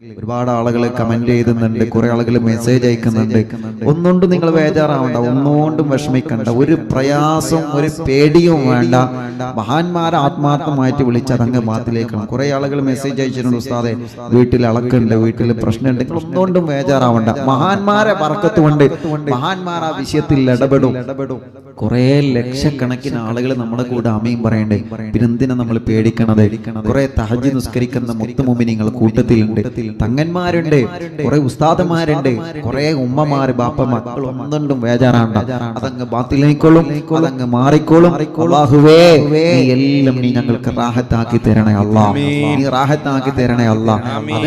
ഒരുപാട് ആളുകൾ കമന്റ് ചെയ്യുന്നുണ്ട്, കുറെ ആളുകൾ മെസ്സേജ് അയക്കുന്നുണ്ട്. ഒന്നുകൊണ്ടും നിങ്ങൾ ബേജാറാവണ്ട, ഒന്നുകൊണ്ടും വിഷമിക്കണ്ട, ഒരു പ്രയാസം ഒരു പേടിയും വേണ്ട. മഹാന്മാരെ ആത്മാർത്ഥമായിട്ട് വിളിച്ച് അതങ്ങ് ബാത്തിലേക്കണം. കുറെ ആളുകൾ മെസ്സേജ് അയച്ചിട്ടുണ്ട്, ഉസ്താദെ വീട്ടിൽ അളക്കുണ്ട്, വീട്ടിൽ പ്രശ്നമുണ്ട്. നിങ്ങൾ ഒന്നുകൊണ്ടും ബേജാറാവണ്ട. മഹാന്മാരെ ബർക്കത്ത് കൊണ്ട് മഹാന്മാർ ആ വിഷയത്തിൽ ഇടപെടും. കുറെ ലക്ഷക്കണക്കിന് ആളുകൾ നമ്മുടെ കൂടെ ആമീൻ പറയണ്ടേ. പിന്നെന്തിനാ നമ്മൾ പേടിക്കണത്? കുറെ തഹജ്ജുദ് നിസ്കരിക്കുന്ന മുത്തുമുമിനീങ്ങൾ കൂട്ടത്തിലുണ്ട്, തങ്ങന്മാരുണ്ട്, കുറെ ഉസ്താദന്മാരുണ്ട്, കുറെ ഉമ്മമാര് ബാപ്പമാർ. ഒന്നുകൊണ്ടും ബേജാറാണ്ട, അതങ്ങ് ബാത്തിലേക്കോളും, അതങ്ങ് മാറിക്കോളും. അല്ലാഹുവേ നീ എല്ലാം നീ ഞങ്ങൾക്ക് റാഹത്താക്കി തരണേ അല്ലാ, നീ റാഹത്താക്കി തരണേ അല്ലാ. അത്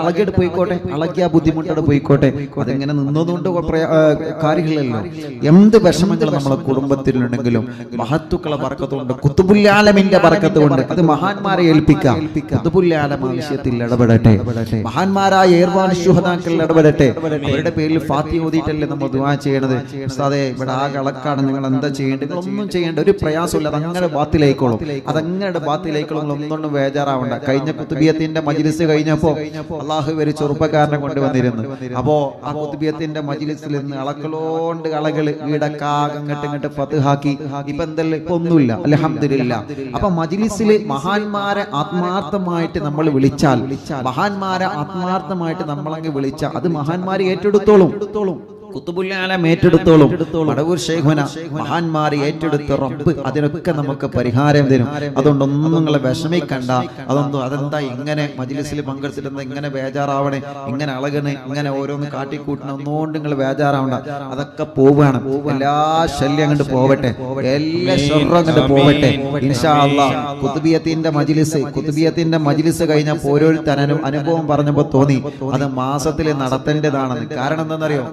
അളകേട് പോയിക്കോട്ടെ, അളകിയ ബുദ്ധിമുട്ടോട് പോയിക്കോട്ടെ. അതിങ്ങനെ നിന്നതുകൊണ്ട് കാര്യമില്ലല്ലോ. എന്ത് വിഷമങ്ങൾ നമ്മളെ കുടുംബത്തിലുണ്ടെങ്കിലും മഹത്തുക്കളെ ബർക്കത്തുകൊണ്ട്, ഖുതുബുൽ ആലമിന്റെ ബർക്കത്ത് കൊണ്ട് അത് മഹാന്മാരെ ഏൽപ്പിക്കാം. ഖുതുബുൽ ആലം ആവശ്യത്തിൽ ഇടപെടട്ടെ, മഹാന്മാരായ ഏർവാൻ ശുഹദാക്കൾ ഇടപെടട്ടെ. അവരുടെ പേരിൽ ഫാത്തിഹ ഓതിയിട്ടല്ലേ നമ്മൾ ദുആ ചെയ്യണത്. ഉസ്താദേ ഇവിടെ ആകെ അളക്കാണ്, നിങ്ങൾ എന്താ ചെയ്യേണ്ടത്? ഒന്നും ചെയ്യേണ്ട, ഒരു പ്രയാസമില്ല, അതങ്ങനെ ബാത്തിലേക്കോളും, അതങ്ങനെ ബാത്തിലേക്കോളും. ഒന്നും ബേജാറാവണ്ട. കഴിഞ്ഞ കുത്തുബിയത്തിന്റെ മജ്ലിസ് കഴിഞ്ഞപ്പോ അള്ളാഹു ഒരു ചെറുപ്പക്കാരനെ കൊണ്ടുവന്നിരുന്നു. അപ്പോ ആ കുത്തുബിയത്തിന്റെ മജ്ലിസിൽ നിന്ന് അളക്കളോണ്ട് കളകള് വീടക്കാകെ ഇങ്ങോട്ട് ഫത്ഹാക്കി. ഇപ്പൊ എന്തല്ലേ, ഇപ്പൊ ഒന്നുമില്ല, അൽഹംദുലില്ലാ. അപ്പൊ മജ്ലിസിൽ മഹാന്മാരെ ആത്മാർത്ഥമായിട്ട് നമ്മൾ വിളിച്ചാൽ, മഹാന്മാരെ ആത്മാർത്ഥമായിട്ട് നമ്മളങ്ങ് വിളിച്ച അത് മഹാന്മാരെ ഏറ്റെടുത്തോളും. ഖുതുബുൽ ആലം ഏറ്റെടുത്തോളും. മടവൂർ ശൈഖുന മഹാന്മാരെ ഏറ്റെടുത്ത റബ്ബ് അതിനൊക്കെ നമുക്ക് പരിഹാരം തരും. അതുകൊണ്ടൊന്നും നിങ്ങൾ വിഷമിക്കണ്ട. അതെന്താ ഇങ്ങനെ മജ്ലിസിൽ പങ്കെടുത്തിട്ട് ഇങ്ങനെ ബേജാറാവണേ, ഇങ്ങനെ അളകണേ, ഇങ്ങനെ ഓരോന്ന് കാട്ടിക്കൂട്ടണം, ഒന്നുകൊണ്ട് നിങ്ങൾ ബേജാറാവണ്ട. അതൊക്കെ പോവുകയാണ്. എല്ലാ ശല്യം അങ്ങോട്ട് പോവട്ടെ, എല്ലാ ഷർറും അങ്ങോട്ട് പോവട്ടെ ഇൻഷാ അല്ലാഹ്. കുത്തുബിയത്തിന്റെ മജ്ലിസ് കഴിഞ്ഞപ്പോൾ ഓരോരുത്തരും അനുഭവം പറഞ്ഞപ്പോൾ തോന്നി അത് മാസത്തിൽ നടത്തേണ്ടതാണെന്ന്. കാരണം എന്താണെന്നറിയോ?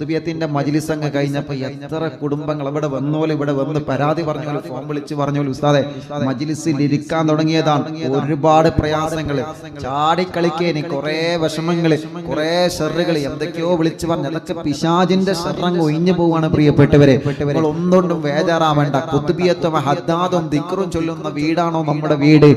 കുത്തുബിയത്തിന്റെ മജ്ലിസ് അങ്ങ് കഴിഞ്ഞപ്പോ എത്ര കുടുംബങ്ങൾ ഇവിടെ വന്നോലും, ഇവിടെ വന്ന് പരാതി പറഞ്ഞോലും, ഫോൺ വിളിച്ച് പറഞ്ഞോലും, ഉസ്താദെ മജ്ലിസിൽ ഇരിക്കാൻ തുടങ്ങിയതാണ്, ഒരുപാട് പ്രയാസങ്ങള്, ചാടിക്കളിക്കേനി, കുറെ വിഷമങ്ങള്, കുറെ ഷെറുകൾ, എന്തൊക്കെയോ വിളിച്ചു പറഞ്ഞു. അതൊക്കെ പിശാചിന്റെ ഷെറങ്ങ് ഒഴിഞ്ഞു പോവാണ്. പ്രിയപ്പെട്ടവരെ, നിങ്ങൾ ഒന്നുകൊണ്ടും ബേജാറാവേണ്ട. കുത്തുബിയത്തും ഹദ്ദാദും ദിക്റും ചൊല്ലുന്ന വീടാണോ നമ്മുടെ വീട്?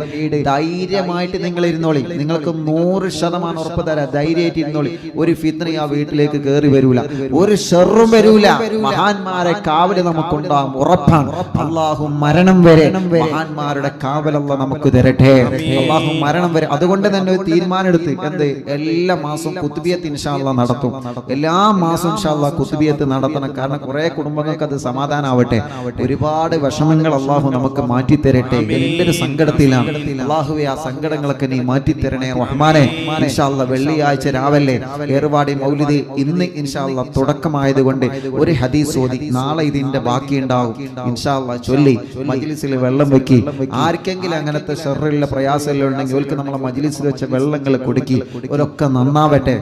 ധൈര്യമായിട്ട് നിങ്ങൾ ഇരുന്നോളി. നിങ്ങൾക്ക് 100% ഉറപ്പ് തരാം, ധൈര്യമായിട്ട് ഇരുന്നോളി. ഒരു ഫിത്ന ആ വീട്ടിലേക്ക് കയറി വരൂല, ഒരു ഷർറും വരൂല. മഹാന്മാരെ കാവല് നമുക്കുണ്ടാകും, ഉറപ്പാണ്. അല്ലാഹു മരണം വരെ മഹാന്മാരുടെ കാവലല്ല നമുക്ക് തരട്ടെ. അല്ലാഹു മരണം വരെ. അതുകൊണ്ട് തന്നെ ഒരു തീരുമാനം എടുത്ത്, എന്ത്, എല്ലാ മാസവും കുത്തുബിയത്ത് ഇൻഷാ അല്ലാഹ് നടത്തും. എല്ലാ മാസവും ഇൻഷാ അല്ലാഹ് കുത്തുബിയത്ത് നടത്തണം. കാരണം കുറെ കുടുംബങ്ങൾക്ക് അത് സമാധാനാവട്ടെ. ഒരുപാട് വിഷമങ്ങൾ അല്ലാഹു നമുക്ക് മാറ്റി തരട്ടെ. എല്ലാവരും സങ്കടത്തിലാണ്. അല്ലാഹുവേ ആ സങ്കടങ്ങളൊക്കെ നീ മാറ്റി തരണേ റഹ്മാനെ. ഇൻഷാ അല്ലാഹ് വെള്ളിയാഴ്ച രാവിലെ ഏർവാടി മൗലിദ് ഇന്ന് ഇൻഷാ അല്ലാഹ് തുടക്കമായതുകൊണ്ട് ഒരു ഹദീസ് ഓതി, നാളെ ഇതിന്റെ ബാക്കി ഉണ്ടാവും ഇൻഷാ അല്ലാഹ് ചൊല്ലി മജ്ലിസിൽ വെള്ളം വെക്കി. ആർക്കെങ്കിലും അങ്ങനത്തെ ഷർറുള്ള പ്രയാസമെല്ലാം ഉണ്ടെങ്കിൽ അവർക്ക് നമ്മളെ മജ്ലിസിൽ വെച്ച വെള്ളങ്ങൾ കൊടുക്കി, അവരൊക്കെ നന്നാവട്ടെ.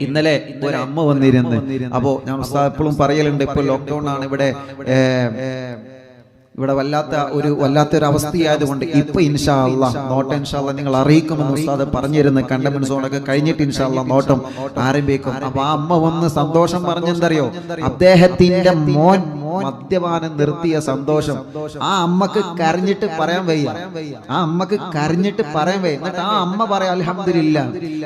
ഇന്നലെ ഒരു അമ്മ വന്നിരുന്നു. അപ്പോ ഞാൻ എപ്പോഴും പറയലുണ്ട്, ഇപ്പൊ ലോക്ക്ഡൌൺ ആണ്, ഇവിടെ വല്ലാത്തൊരു അവസ്ഥയായതുകൊണ്ട് ഇപ്പൊ ഇൻഷാ അല്ലാഹ് നോട്ടം ഇൻഷാ അല്ലാഹ് നിങ്ങൾ അറിയിക്കുമെന്ന് ഉസ്താദ് പറഞ്ഞിരുന്നു. കണ്ടമെന്റ് സോണൊക്കെ കഴിഞ്ഞിട്ട് ഇൻഷാ അല്ലാഹ് നോട്ടം ആരംഭിക്കും. അപ്പൊ ആ അമ്മ വന്ന് സന്തോഷം പറഞ്ഞെന്തറിയോ? അദ്ദേഹത്തിന്റെ മോൻ മദ്യപാനം നിർത്തിയ സന്തോഷം. ആ അമ്മക്ക് കരഞ്ഞിട്ട് പറയാൻ വയ്യ, എന്നിട്ട് ആ അമ്മ പറയാം അൽഹംദുലില്ലാ.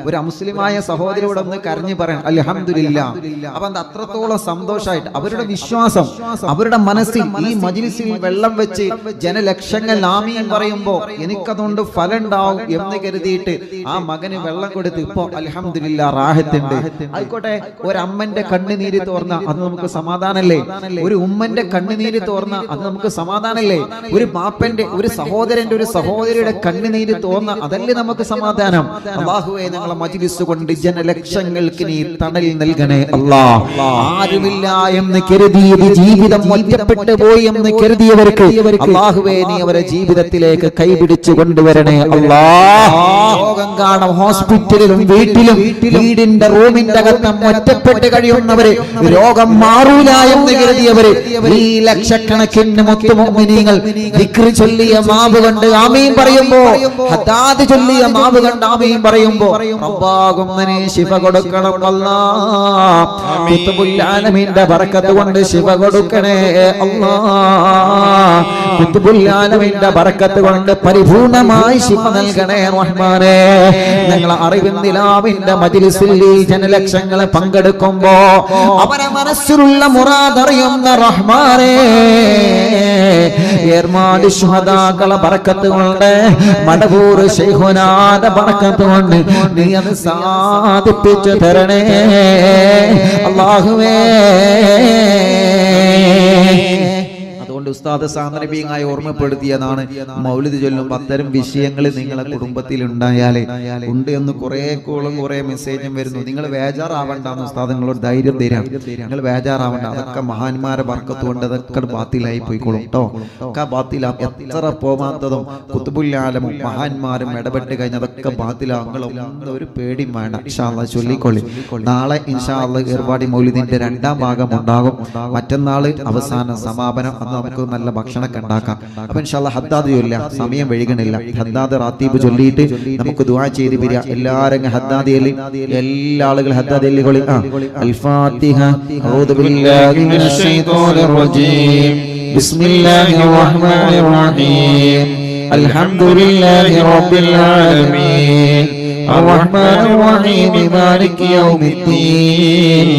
ഒരു മുസ്ലിമായ സഹോദരിയോട് ഒന്ന് കരഞ്ഞു പറയാൻ അൽഹംദുലില്ലാ. അപ്പൊ അത്രത്തോളം സന്തോഷമായിട്ട് അവരുടെ വിശ്വാസം, അവരുടെ മനസ്സിൽ ഈ മജ്ലിസിൽ വെള്ളം വെച്ച് ജനലക്ഷങ്ങൾ ആമീൻ പറയുമ്പോ എനിക്കതുകൊണ്ട് ഫലം ഉണ്ടാവും എന്ന് കരുതിയിട്ട് ആ മകന് വെള്ളം കൊടുത്ത് ഇപ്പൊ അൽഹംദുലില്ലാ റാഹത്തുണ്ട്. ആയിക്കോട്ടെ, ഒരമ്മന്റെ കണ്ണുനീര് തോർന്ന അത് നമുക്ക് സമാധാനല്ലേ? ഒരു ഉമ്മന്റെ കണ്ണുനീര് തോർന്ന അത് നമുക്ക് സമാധാനല്ലേ? ഒരു ബാപ്പന്റെ, ഒരു സഹോദരന്റെ, ഒരു സഹോദരിയുടെ കണ്ണുനീര് തോർന്ന അതല്ലേ നമുക്ക് സമാധാനം? അല്ലാഹുവേ ഞങ്ങളെ മജ്ലിസ് കൊണ്ട് ജനലക്ഷങ്ങൾക്ക് നീ തണൽ നൽകണേ അല്ലാ. ആരുമില്ല എന്ന് കരുതിയത് ജീവിതം ഒറ്റപ്പെട്ടു പോയി എന്ന് കരുതിയവർക്ക് അല്ലാഹുവേ നീ അവരെ ജീവിതത്തിലേക്ക് കൈപിടിച്ചു കൊണ്ടുവരണേ അല്ലാ. രോഗം കാണാം ഹോസ്പിറ്റലിലും വീട്ടിലും വീടിന്റെ റൂമിന്റെ അകത്തും ഒറ്റപ്പെട്ട് കഴിയുന്നവര്, രോഗം മാറൂല എന്ന് കരുതിയവര് ഈ ലക്ഷക്കണക്കിന് മുത്തുമുഅ്മിനീങ്ങൾ ദിക്ർ ചൊല്ലിയ മാവ് കണ്ട് ആമീൻ പറയുമ്പോ, ഹദ്ദാദ് ചൊല്ലിയ മാവ് കണ്ട് ആമീൻ പറയുമ്പോ റബ്ബാകുന്നനെ ശിഫ കൊടുക്കണം അല്ലാഹ്. ഖുത്ബുൽ ആലമീന്റെ ബറക്കത്ത് കൊണ്ട് ശിഫ കൊടുക്കണേ അല്ലാഹ്. ഖുത്ബുൽ ആലമീന്റെ ബറക്കത്ത് കൊണ്ട് പരിപൂർണമായി ശിഫ നൽകണേ റഹ്മാനേ. ഞങ്ങളെ അറിവിൻ നിലാവിന്റെ മജ്ലിസിൽ ഈ ജനലക്ഷങ്ങളെ പങ്കെടുക്കുമ്പോ അവരെ മനസ്സിലുള്ള മുറാദ് അറിയുന്ന റഹ്മാനേ, ഏർമാട് ശുഹദാക്കളെ ബറക്കത്ത് കൊണ്ട്, മടവൂർ ശൈഖുനാന്റെ ബറക്കത്ത് കൊണ്ട് നീ അത് സാധിപ്പിച്ചു തരണേ അല്ലാഹുവേ. അതുകൊണ്ട് ഉസ്താദ് സാന്ദർഭികമായി ഓർമ്മപ്പെടുത്തിയതാണ്, മൗലിദ് ചൊല്ലുമ്പോൾ അത്തരം വിഷയങ്ങൾ നിങ്ങളെ കുടുംബത്തിൽ ഉണ്ടായാലേ ഉണ്ട് എന്ന് കുറെ കോളും കുറെ മെസ്സേജും വരുന്നു. നിങ്ങൾ ബേജാറാവണ്ടെന്ന് ഉസ്താദ് നിങ്ങളോട് ധൈര്യം തരാം. നിങ്ങൾ ബേജാറാവണ്ട, അതൊക്കെ മഹാന്മാരെ ബർക്കത്ത് കൊണ്ട് അതൊക്കെ ബാത്തിലായി പോയിക്കോളും കേട്ടോ. ഒക്കെ ബാത്തിലാ, എത്ര പോവാത്തതും ഖുത്ബുൽ ആലമും മഹാന്മാരും ഇടപെട്ട് കഴിഞ്ഞ അതൊക്കെ ബാത്തിലാകും. ഒരു പേടിയും വേണ്ട, ഇൻഷാ അല്ലാഹ് ചൊല്ലിക്കൊള്ളി. നാളെ ഇൻഷാ അല്ലാഹ് ഏർവാടി മൗലിദിന്റെ 2ാം ഭാഗം ഉണ്ടാകും. മറ്റന്നാൾ അവസാന സമാപനം. അന്ന് നമുക്ക് നല്ല ഭക്ഷണമൊക്കെ ഉണ്ടാക്കാം. അപ്പൊ ഇൻഷാ അല്ലാഹ് ഹദ്ദാദ് ചൊല്ല, സമയം വൈകണില്ല. ഹദ്ദാദ് റാത്തീബ് ചൊല്ലിയിട്ട് നമുക്ക് ദുആ ചെയ്ത് പിരിയ. എല്ലാവരും ഹദ്ദാദ് ചൊല്ലി, എല്ലാ ആളുകളും ഹദ്ദാദ് ചൊല്ലിക്കൊള്ളി. അൽ ഫാത്തിഹ. അഊദു ബില്ലാഹി മിനശ് ശൈത്വാനിർ റജീം. ബിസ്മില്ലാഹിർ റഹ്മാനിർ റഹീം. അൽഹംദുലില്ലാഹി റബ്ബിൽ ആലമീൻ. അർറഹ്മാനിർ റഹീം. മാലികി യൗമിദ്ദീൻ.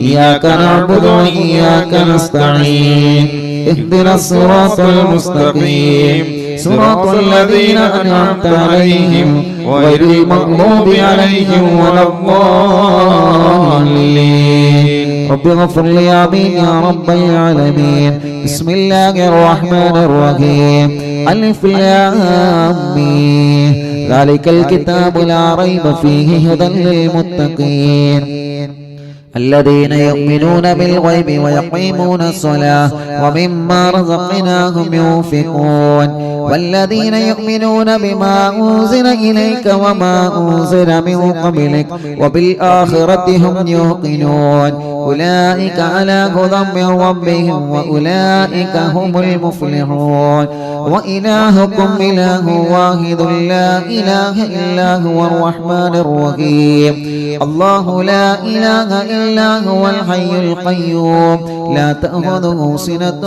إياك نعبد وإياك نستعين. اهدنا الصراط المستقيم. صراط الذين أنعمت عليهم غير المغضوب عليهم ولا الضالين. رب اغفر لي آمين يا رب العالمين. بسم الله الرحمن الرحيم. ألف لام ميم. ذلك الكتاب لا ريب فيه هدى للمتقين الذين يؤمنون بالغيب ويقيمون الصلاة ومما رزقناهم ينفقون والذين يؤمنون بما أنزل إليك وما أنزل من قبلك وبالآخرة هم يوقنون أولئك على هدى من ربهم وأولئك هم المفلحون وإلهكم إله واحد لا إله إلا هو الرحمن الرحيم الله لا إله إلا هو الحي القيوم لا تأخذه سنة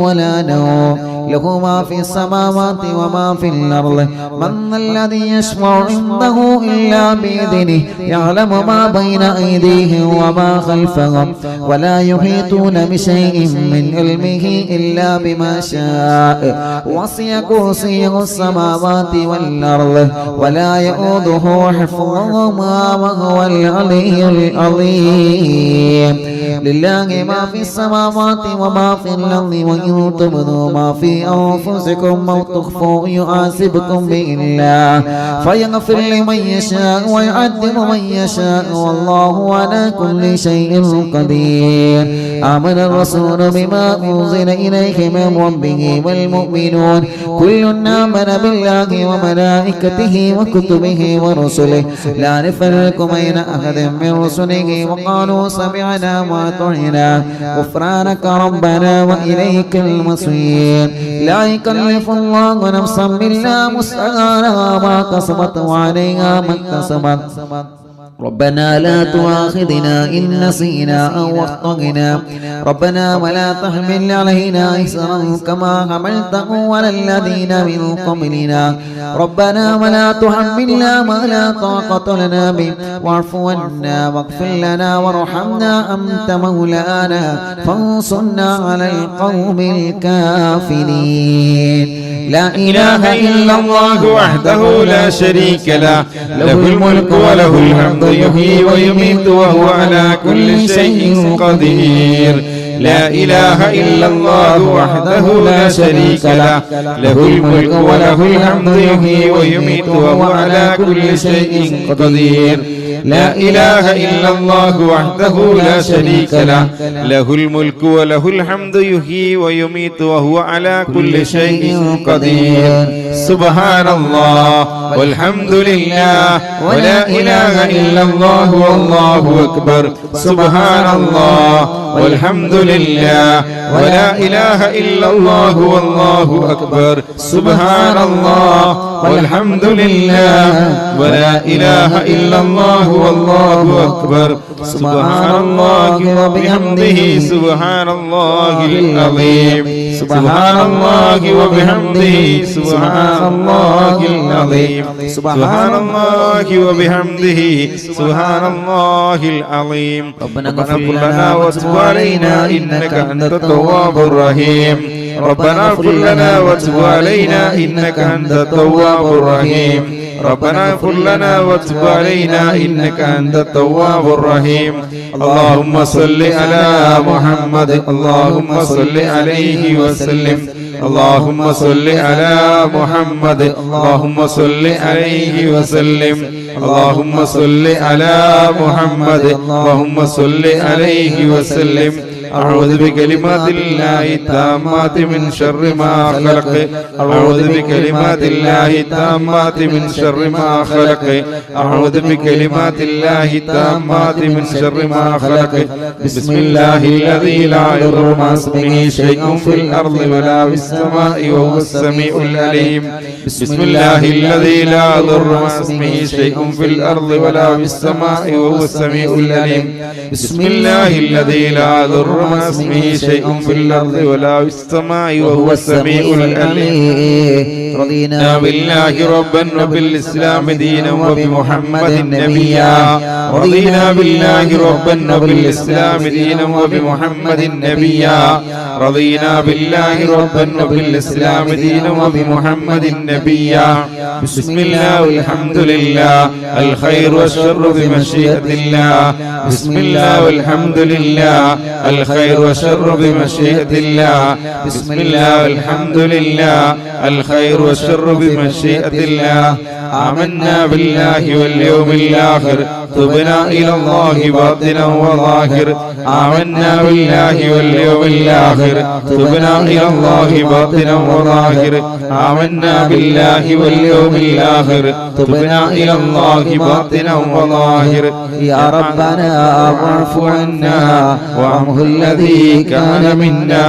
ولا نوم له ما في السماوات وما في الأرض من الذي يشفع عنده إلا بإذنه يعلم ما بين أيديهم وما خلفهم ولا يحيطون بشيء من علمه إلا بما شاء وسع كرسيه السماوات والأرض ولا يؤوده حفظهما وهو العلي العظيم لله ما في السماوات وما في الأرض وإن تبدوا ما في أنفسكم أو تخفوا يحاسبكم به الله فيغفر لمن يشاء ويعذب من يشاء والله على كل شيء قدير آمن الرسول بما أنزل إليه من ربه والمؤمنون كل آمن بالله وملائكته وكتبه ورسله لا نفرق بين أحد من رسله وقالوا سمعنا وأطعنا غفرانك ربنا وإليك المصير لا يكلف الله نفسا إلا وسعها ما كسبت وعليها ما اكتسبت ربنا لا تؤاخذنا إن نسينا أو أخطأنا ربنا ولا تحمل علينا إصرا كما حملته على الذين من قبلنا ربنا ولا تحملنا ما لا طاقة لنا به واعف عنا واغفر لنا وارحمنا أنت مولانا فانصرنا على القوم الكافرين لا إله إلا الله وحده لا شريك له له الملك وله الحمد يحيي ويميت وهو على كل شيء قدير لا إله إلا الله وحده لا شريك له له الملك وله الحمد يحيي ويميت وهو على كل شيء قدير لا إله إلا الله وحده لا شريك له له الملك وله الحمد يحيي ويميت وهو على كل شيء قدير سبحان الله والحمد لله ولا إله إلا الله والله أكبر سبحان الله والحمد لله ولا إله إلا الله والله أكبر سبحان الله والحمد لله ولا إله إلا الله والله أكبر سبحان الله وبحمده سبحان الله العظيم سبحان الله وبحمده سبحان الله العظيم سبحان الله وبحمده سبحان الله العظيم ربنا اغفر لنا وتب علينا إنك أنت التواب الرحيم ربنا اغفر لنا وتب علينا إنك أنت التواب الرحيم ربنا اغفر لنا وتب علينا إنك أنت التواب الرحيم اللهم صل على محمد اللهم صل عليه وسلم اللهم صل على محمد اللهم صل عليه وسلم اللهم صل على محمد اللهم صل عليه وسلم أعوذ بكلمات الله التامات من شر ما خلق أعوذ بكلمات الله التامات من شر ما خلق أعوذ بكلمات الله التامات من شر ما خلق بسم الله الذي لا يضر مع اسمه شيء في الأرض ولا في السماء وهو السميع العليم بسم الله الذي لا يضر مع اسمه شيء في الأرض ولا في السماء وهو السميع العليم بسم الله الذي لا يضر مع اسمه شيء في الأرض ولا في السماء وهو السميع العليم رضينا بالله ربا وبالإسلام دينا وبمحمد نبيا رضينا بالله ربا وبالإسلام دينا وبمحمد نبيا رضينا بالله ربا وبالإسلام دينا وبمحمد نبيا بسم الله والحمد لله الخير والشر بمشيئة الله بسم الله والحمد لله الخير والشر بمشيئة الله بسم الله والحمد لله الخير والشر بمشيئة الله آمنا بالله واليوم الآخر تبنا إلى الله باطنا وظاهر آمنا بالله واليوم الآخر تبنا إلى الله باطنا وظاهر آمنا بالله واليوم الآخر تبنا إلى الله باطنا وظاهر يا ربنا واعف عنا وعمه الذي كان منا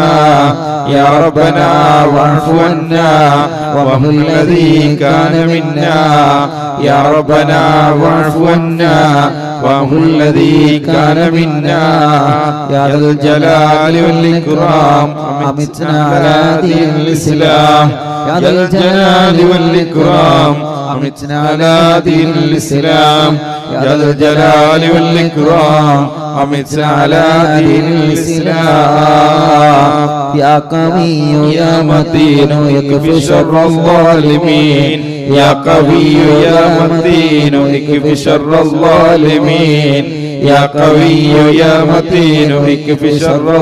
يا ربنا واعف عنا وعمه الذي كان منا يا ربنا واعف عنا وهو الذي كان منا يا ذا الجلال والإكرام أمتنا على دين الإسلام يا ذا الجلال والإكرام أمتنا على دين الإسلام يا ذا الجلال والإكرام أمتنا على دين الإسلام يا قوي يا متين يكفي شر الظالمين يا قوي يا متين اكف شر الظالمين يا قوي يا متين اكف شر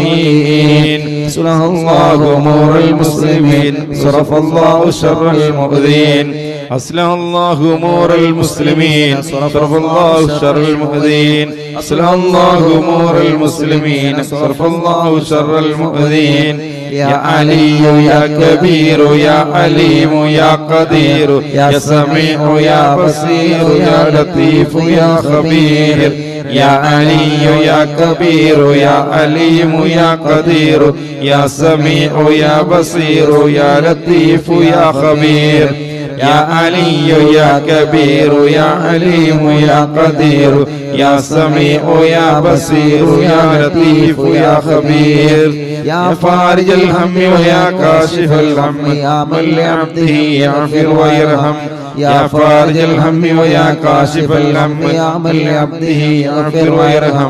الظالمين صلح الله أمور المسلمين صرف الله شر المؤذين أصلح الله أمور المسلمين صرف الله شر المؤذين أصلح الله أمور المسلمين صرف الله شر المؤذين يا علي يا كبير يا عليم يا قدير يا سميع يا بصير يا لطيف يا خبير يا علي يا كبير يا عليم يا قدير يا سميع يا بصير يا لطيف يا خبير يا علي يا كبير يا عليم يا قدير يا سميع يا بصير يا لطيف يا خبير يا فارج الهم ويا كاشف الهم يا من لعبده يغفر ويرحم يا فارج الهم ويا كاشف الهم يا من لعبده يغفر ويرحم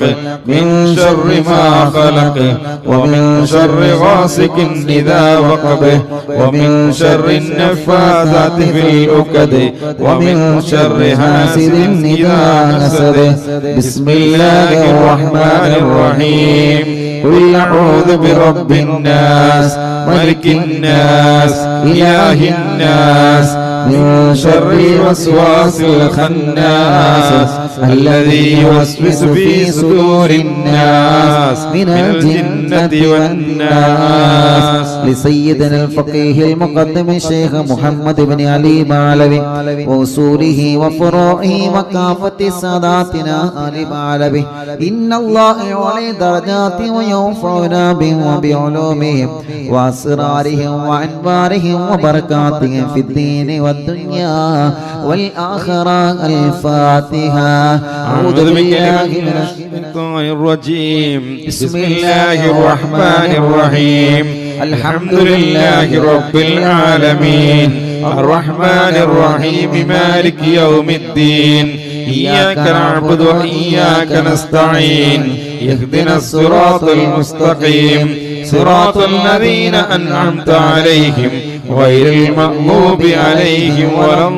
خلق من شر ما خلق ومن شر غاسق إذا وقب ومن شر النفاثات في العقد ومن شر حاسد إذا حسد بسم الله الرحمن الرحيم قل أعوذ برب الناس ملك الناس إله الناس من شر الوسواس الخناس الذي يوسوس في صدور الناس من الجنة والناس لسيدنا الفقيه المقدم الشيخ محمد بن علي معلوي وأصوله وفروعه وكافة ساداتنا آل معلوي إن الله يعلي درجات وينفعنا بهم وبعلومهم وأسرارهم وأنوارهم وبركاتهم في الدين والدنيا والآخرة. الفاتحة. أعوذ بالله من الشيطان الرجيم بسم الله الرحمن الرحيم الحمد لله رب العالمين الرحمن الرحيم مالك يوم الدين إياك نعبد وإياك نستعين اهدنا الصراط المستقيم صراط الذين أنعمت عليهم غير المغضوب عليهم ولا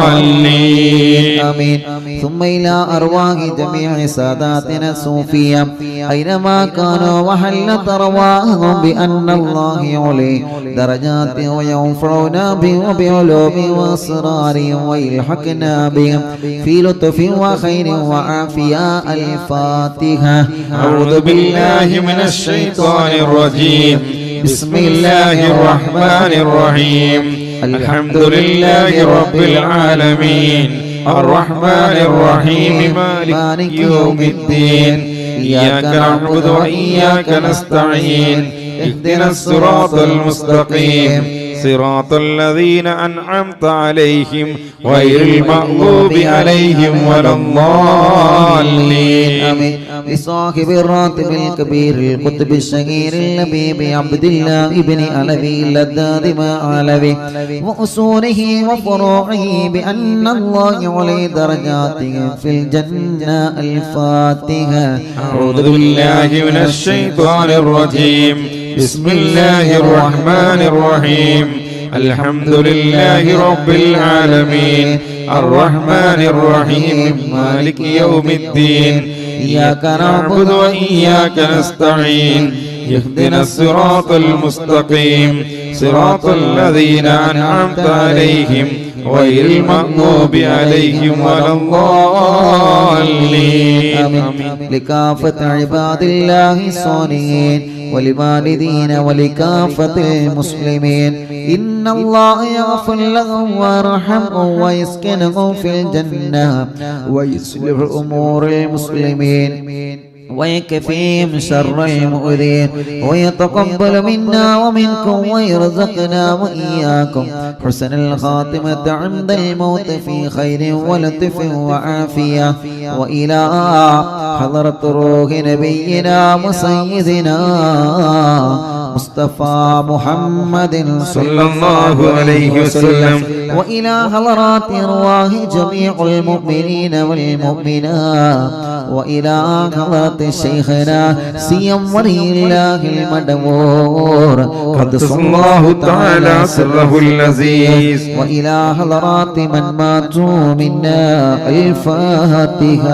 الضالين. آمين. ثم إلى أرواح جميع ساداتنا الصوفية أينما كانوا وحلت أرواحهم بأن الله يعلي درجات وينفعنا بهم وبعلومهم وأسرارهم ويلحقنا بهم في لطف وخير وعافية. الفاتحة. أعوذ بالله من الشيطان الرجيم بسم الله الرحمن الرحيم الحمد لله رب العالمين الرحمن الرحيم مالك يوم الدين إياك نعبد وإياك نستعين اهدنا الصراط المستقيم صراط الذين أنعمت عليهم غير المغضوب عليهم ولا الضالين. آمين. لصاحب الراتب الكبير القطب الشهير اللبيب عبد الله ابن علوي اللذاذ ما علوي وأصوله وفروعه بأن الله يعلي درجاته في الجنة. الفاتحة. أعوذ بالله من الشيطان الرجيم بسم الله الرحمن الرحيم الحمد لله رب العالمين الرحمن الرحيم مالك يوم الدين إياك نعبد وإياك نستعين اهدنا الصراط المستقيم صراط الذين أنعمت عليهم غير المغضوب عليهم ولا الضالين. آمين. لكافة عباد الله الصالحين ولوالدين ولكافة المسلمين إن الله يغفر لهم ويرحمهم ويسكنهم في الجنة ويصلح أمور المسلمين ويكفيهم شر المؤذين ويتقبل منا ومنكم ويرزقنا وإياكم حسن الخاتمة عند الموت في خير ولطف وعافية. وإلى حضرة روح نبينا وسيدنا مصطفى محمد صلى الله عليه وسلم وإلى حضرات أرواح جميع المؤمنين والمؤمنات وإلى حضرة شيخنا سيم ولي الله المدبور قدس الله تعالى سره اللذيذ وإلى حضرات من ماتوا منا. الفاتحة.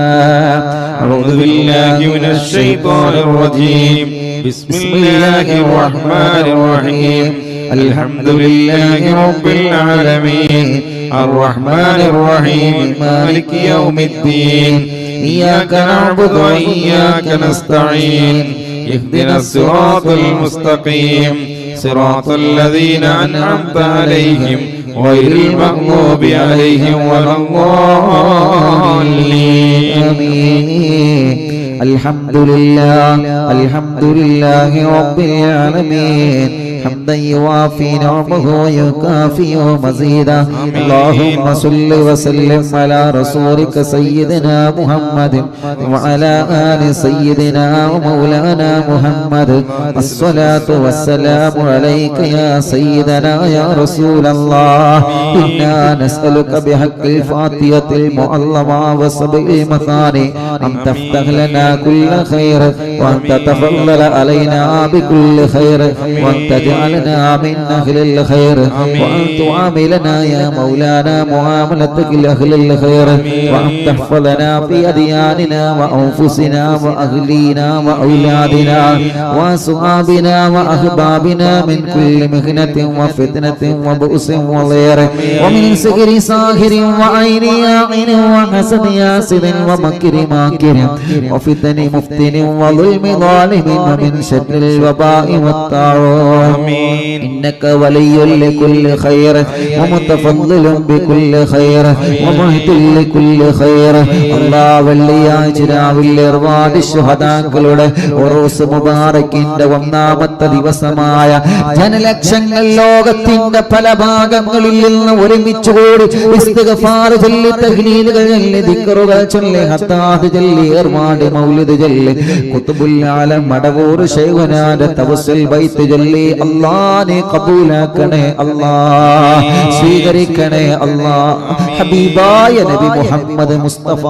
أعوذ بالله من الشيطان الرجيم بسم الله الرحمن الرحيم الحمد لله رب العالمين الرحمن الرحيم مالك يوم الدين إياك نعبد وإياك نستعين اهدنا الصراط المستقيم صراط الذين أنعمت عليهم غير المغضوب عليهم ولا الضالين. الحمد لله رب العالمين حمدا يوافي نعمه ويكافئ مزيدا اللهم صل وسلم على رسولك سيدنا محمد وعلى آل سيدنا ومولانا محمد الصلاة والسلام عليك يا سيدنا يا رسول الله إنا نسألك بحق الفاتحة المعظمة وسبع المثاني أن تفتح لنا كل خير وأن تتفضل علينا بكل خير وأن تجعلنا من أهل الخير وأن تعاملنا يا مولانا معاملتك لأهل الخير وأن تحفظنا في أدياننا وأنفسنا وأهلينا وأولادنا وأصحابنا وأحبابنا من كل مهنة وفتنة وبؤس وضير ومن سحر ساحر وعين عين وحسد ياسد ومكر ماكر وفتن مفتن وظلم ظالم ومن شر الوباء والطاعون إنك ولي لكل خير ومتفضل بكل خير ومهد لكل خير الله വെള്ളിയാഴ്ച രാവിലെ ഒരുപാട് ശുഹദാക്കളുടെ ഉറൂസ് മുബാറക്കിന്റെ ഒന്നാമത്തെ ദിവസമായ ജനലക്ഷങ്ങൾ ലോകത്തിന്റെ പല ഭാഗങ്ങളിൽ നിന്ന് ഒരുമിച്ച് കൂടി ഇസ്തിഗ്ഫാർ ചൊല്ലി തഹ്ലീലുകൾ ചൊല്ലി ദിക്റുകൾ ചൊല്ലി ഹത്താദ് ചൊല്ലി ഏർവാട് മൗലിദ് ചൊല്ലി ഖുതുബുൽ ആലം മടവൂർ ശൈഖുനാന്റെ തവസ്സുൽ ബൈത്ത് ചൊല്ലി അല്ലാഹനെ ഖബൂലാക്കണേ അല്ലാഹ് സ്വീകരിക്കണേ അല്ലാഹ് ഹബീബായ നബി മുഹമ്മദ് മുസ്തഫ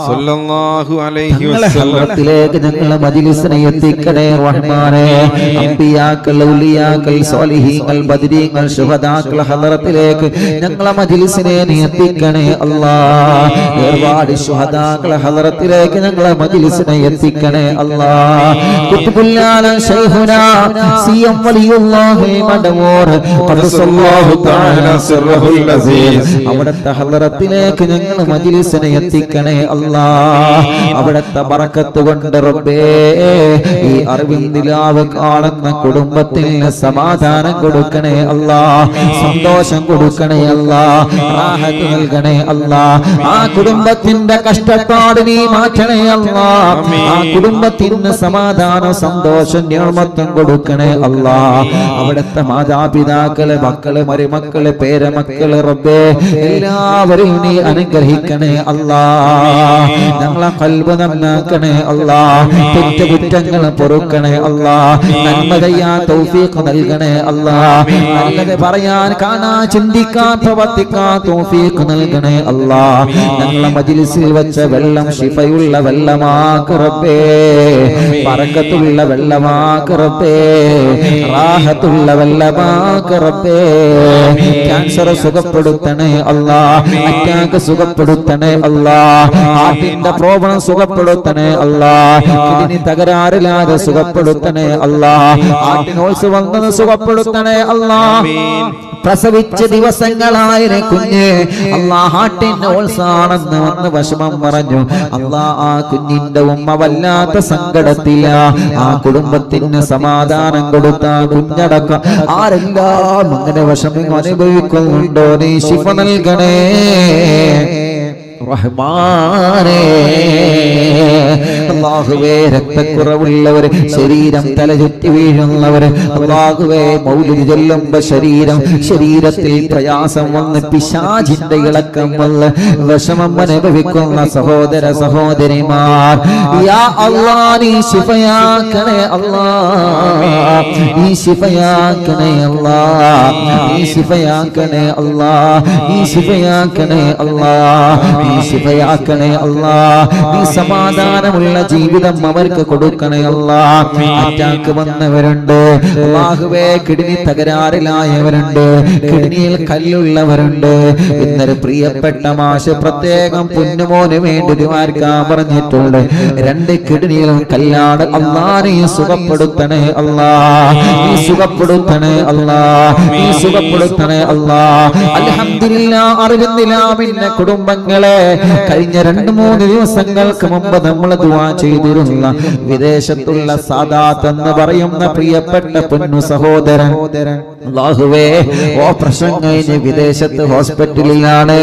സല്ലല്ലാഹു അലൈഹി വസല്ലം ഹദ്റത്തിലേക്ക് ഞങ്ങളെ മജ്ലിസിനെ എത്തിക്കണേ റഹ്മാനേ അംബിയാക്കൾ ഔലിയാക്കൾ സ്വാലിഹീങ്ങൾ ബദരീങ്ങൾ ശുഹദാക്കൾ ഹദ്റത്തിലേക്ക് ഞങ്ങളെ മജ്ലിസിനെ നീ എത്തിക്കണേ അല്ലാഹ് ഒരുപാട് ശുഹദാക്കൾ ഹദ്റത്തിലേക്ക് ഞങ്ങളെ മജ്ലിസിനെ എത്തിക്കണേ അല്ലാഹ് ഖുത്ബുൽ ആലം ശൈഖുനാ സിയം വലിയുല്ലാഹി മദവൂർ ഖദ്സല്ലാഹു തആല സിർറുൽ അസീസ് അവിടുത്തെ ഹദ്റത്തിലേക്ക് ഞങ്ങളെ മജ്ലിസിനെ എത്തിക്കണേ അല്ലാഹ് അവിടുത്തെ ബറക്കത്ത് കൊണ്ട് റബ്ബേ ഈ അറിവിൻ നിലാവ് കാണുന്ന കുടുംബത്തിന് സമാധാനം കൊടുക്കണേ അല്ലാഹ് സന്തോഷം കൊടുക്കണേ അല്ലാഹ് റാഹത്ത് നൽകണേ അല്ലാഹ് ആ കുടുംബത്തിന്റെ കഷ്ടപ്പാട് നീ മാറ്റണേ അല്ലാഹ് ആ കുടുംബത്തിന് സമാധാനം സന്തോഷം നിഅമത്തും കൊടുക്കണേ അല്ലാഹ് അവിടുത്തെ മാതാപിതാക്കളെ മക്കളെ മരുമക്കളെ പേരമക്കളെ റബ്ബേ എല്ലാവരെയും നീ അനുഗ്രഹിക്കണേ അല്ലാഹ് ഞങ്ങളെ ഖൽബ് നന്നാക്കണേ അല്ലാഹ് തെറ്റുകുറ്റങ്ങൾ പൊറുക്കണേ അല്ലാഹ് നന്മ ചെയ്യാൻ തൗഫീഖ് നൽകണേ അല്ലാഹ് നല്ലത് പറയാൻ കാണാൻ ചിന്തിക്കാൻ പ്രവർത്തിക്കാൻ തൗഫീഖ് നൽകണേ അല്ലാഹ് ഞങ്ങളെ മജ്ലിസിൽ വെച്ച വെള്ളം ശിഫയുള്ള വെള്ളമാക്ക് റബ്ബേ ബറക്കത്തുള്ള വെള്ളമാക്ക് റബ്ബേ റാഹത്തുള്ള വെള്ളമാക്ക് റബ്ബേ ക്യാൻസർ സുഖപ്പെടുത്തണേ അല്ലാഹ് അറ്റാക്ക് സുഖപ്പെടുത്തണേ അല്ലാഹ് ഹാർട്ടിന്റെ പ്രോബ്ലം സുഖപ്പെടുത്തണേ അല്ലാഹ് കിഡ്നി തകരാറില്ലാതെ സുഖപ്പെടുത്തണേ അല്ലാഹ് ഹാർട്ടിനോൾസ് വന്നത് സുഖപ്പെടുത്തണേ അല്ലാഹ് പ്രസവിച്ച ദിവസങ്ങളായ കുഞ്ഞ് അല്ലാഹ് ഹാർട്ടിന്റെ ഓൾസാണെന്ന് വന്ന് വിഷമം പറഞ്ഞു അല്ലാഹ് ആ കുഞ്ഞിന്റെ ഉമ്മ വല്ലാത്ത സങ്കടത്തില ആ കുടുംബത്തിന് സമാധാനം കൊടുത്ത കുഞ്ഞടക്കം ആരെല്ലാം അങ്ങനെ വിഷമം അനുഭവിക്കുന്നുണ്ടോ നീ ശിഫ നൽകണേ റഹ്മാനേ അല്ലാഹുവേ രക്തക്കുറവുള്ളവർ ശരീരം തലചുറ്റി വീഴുന്നവർ അല്ലാഹുവേ മൗലിദ് ചൊല്ലുമ്പോൾ ശരീരത്തിൽ പ്രയാസം വന്ന് പിശാചിന്റെ ഇളക്കം വന്ന് വിഷമം അനുഭവിക്കുന്ന സഹോദര സഹോദരിമാർ യാ അല്ലാഹ് നീ ശിഫയാക്കണേ അല്ലാഹ് നീ ശിഫയാക്കണേ അല്ലാഹ് നീ ശിഫയാക്കണേ അല്ലാഹ് നീ ശിഫയാക്കണേ അല്ലാഹ് നീ ശിഫയാക്കണേ അല്ലാഹ് നീ സമാധാനമുള്ള ജീവിതം അവർക്ക് കൊടുക്കണേ അല്ലാഹ് അറ്റാക്ക് വന്നവരുണ്ട് അല്ലാഹുവേ കിഡ്നി തകരാറിലായവരുണ്ട് കിഡ്നിയിൽ കല്ലുള്ളവരുണ്ട് ഇന്നൊരു പ്രിയപ്പെട്ട മാഷ് പ്രത്യേകം പൊന്നുമോന് വേണ്ടി ദുആർക്കാൻ പറഞ്ഞിട്ടുണ്ട് 2 കിഡ്നിയിലും കല്ലാണ് അല്ലാഹ് നീ സുഖപ്പെടുത്തണേ അല്ലാഹ് നീ സുഖപ്പെടുത്തണേ അല്ലാഹ് നീ സുഖപ്പെടുത്തണേ അല്ലാഹ് അൽഹംദുലില്ലാഹ് അറിവിന്നില്ല പിന്നെ കുടുംബങ്ങളെ കഴിഞ്ഞ 2-3 ദിവസങ്ങൾക്ക് മുമ്പ് നമ്മൾ ദുആ ചെയ്തിരുന്ന വിദേശത്തുള്ള സാദാത്ത് എന്ന് പറയുന്ന പ്രിയപ്പെട്ട പൊന്നു സഹോദരൻ അല്ലാഹുവേ ഓപ്പറേഷൻ കഴിഞ്ഞ് വിദേശത്ത് ഹോസ്പിറ്റലിലാണ്,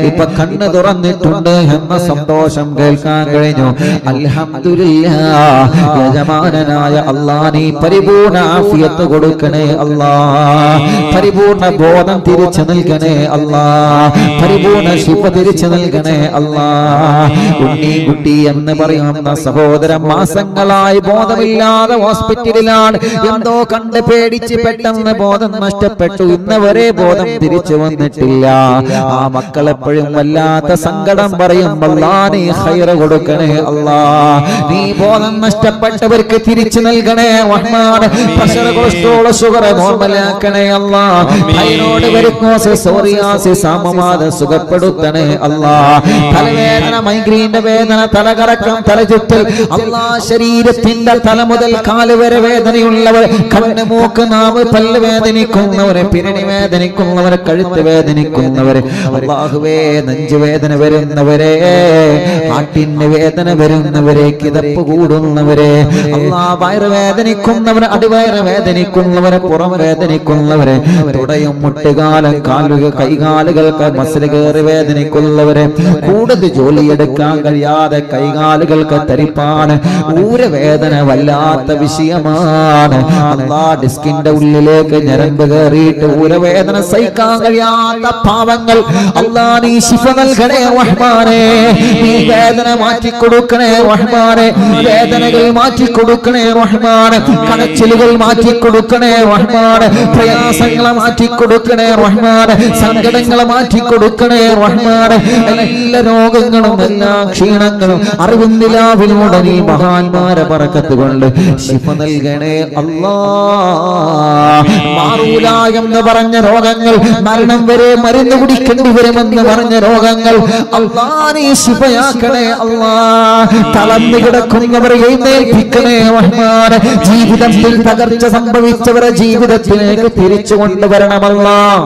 ഇപ്പൊ കണ്ണ് തുറന്നിട്ടുണ്ട് എന്ന സന്തോഷം കേൾക്കാൻ കഴിഞ്ഞു. അൽഹംദുലില്ലാഹ്. യജമാനനായ അല്ലാഹ് നീ പരിപൂർണ ആഫിയത്ത് കൊടുക്കണേ അല്ലാഹ്, പരിപൂർണ ബോധം തിരിച്ചു നൽകണേ അല്ലാഹ്, പരിപൂർണ ശിഫ തിരിച്ചു നൽകണേ അല്ലാഹ്. ഉണ്ണിക്കുട്ടി എന്ന് പറയുന്ന സഹോദരൻ മാസങ്ങളായി ബോധമില്ലാതെ ഹോസ്പിറ്റലിലാണ്. എന്തോ കണ്ട് പേടിച്ച് പെട്ടെന്ന് ബോധം നഷ്ടപ്പെട്ടു. ഇന്നവരെ ബോധം തിരിച്ചു വന്നിട്ടില്ല. ആ മക്കൾ എപ്പോഴും വല്ലാത്ത സങ്കടം പറയും. അല്ലാഹ് നീ ഖൈർ കൊടുക്കണേ അല്ലാഹ്, നീ ബോധം നഷ്ടപ്പെട്ടവർക്ക് തിരിച്ചു നൽകണേ റഹ്മാൻ. പ്രഷർ, കൊളസ്ട്രോൾ, ഷുഗർ നോർമലാക്കണേ അല്ലാഹ്. തൈറോയ്ഡ്, വെരിക്കോസ്, സോറിയാസിസ്, ആമവാദം സുഖപ്പെടുത്തണേ അല്ലാഹ്. തലവേദന, മൈഗ്രെയിന്റെ വേദന, തലകറക്കം, തലചുറ്റൽ അല്ലാഹ്, ശരീരത്തിന്റെ തല മുതൽ കാല് വരെ വേദനയുള്ളവർ, കണ്ണ്, മൂക്ക്, നാവ്, പല്ല് വേദനിക്കുന്നവരെ, പിരടി വേദനിക്കുന്നവരെ, കഴുത്ത് വേദനിക്കുന്നവരെ, അല്ലാഹുവേ നെഞ്ചു വേദന വരുന്നവരെ, ഹാർട്ടിന് വേദന വരുന്നവരെ, കിതപ്പ് കൂടുന്നവരെ, അല്ലാഹ് വയറ് വേദനിക്കുന്നവരെ, അടിവയറ് വേദനിക്കുന്നവരെ, പുറം വേദനിക്കുന്നവരെ, തുടയും മുട്ടുകാലം, കാലുകൾ, കൈകാലുകൾക്ക് മസിൽ കയറി വേദനിക്കുന്നവരെ, കൂടുതൽ ജോലിയെടുക്കാൻ കഴിയാതെ കൈകാലുകൾക്ക് തരിപ്പാണ്, ഊരവേദന വല്ലാത്ത വിഷയമാണ്. അല്ലാഹ് ഡിസ്കിന്റെ ഉള്ളിലേക്ക് ഞരമ്പ് കയറിയിട്ട് ഊരവേദന സഹിക്കാൻ കഴിയാത്ത പാവങ്ങൾ, അല്ലാഹ് നീ ശിഫ നൽകണേ റഹ്മാനേ, നീ വേദന മാറ്റി കൊടുക്കണേ റഹ്മാനേ, വേദനകൾ മാറ്റി കൊടുക്കണേ റഹ്മാനേ, കടച്ചിലുകൾ മാറ്റി കൊടുക്കണേ റഹ്മാനേ, പ്രയാസങ്ങളെ മാറ്റി കൊടുക്കണേ റഹ്മാനേ, സങ്കടങ്ങളെ മാറ്റി കൊടുക്കണേ റഹ്മാനേ. എല്ലാ രോഗങ്ങളും എല്ലാ ക്ഷീണങ്ങളും അറിവുന്നിലാവിലൂടെ നീ മഹാന്മാരെ ബറക്കത്ത് കൊണ്ട് ശിഫ നൽകണേ അല്ലാഹ്. മാറൂല എന്ന് പറഞ്ഞ രോഗങ്ങൾ, മരണം വരെ മരുന്ന് കുടിക്കേണ്ടി വരുമെന്ന് പറഞ്ഞ രോഗങ്ങൾ, അല്ലാഹ് നീ ശിഫയാക്കണേ അല്ലാഹ്. തളർന്നു കിടക്കുന്നവരെ എഴുന്നേൽപ്പിക്കണേ റഹ്മാൻ. ജീവിതത്തിൽ തകർച്ച സംഭവിച്ചവരെ ജീവിതത്തിലേക്ക് തിരിച്ചു കൊണ്ടുവരണമല്ലാഹ്.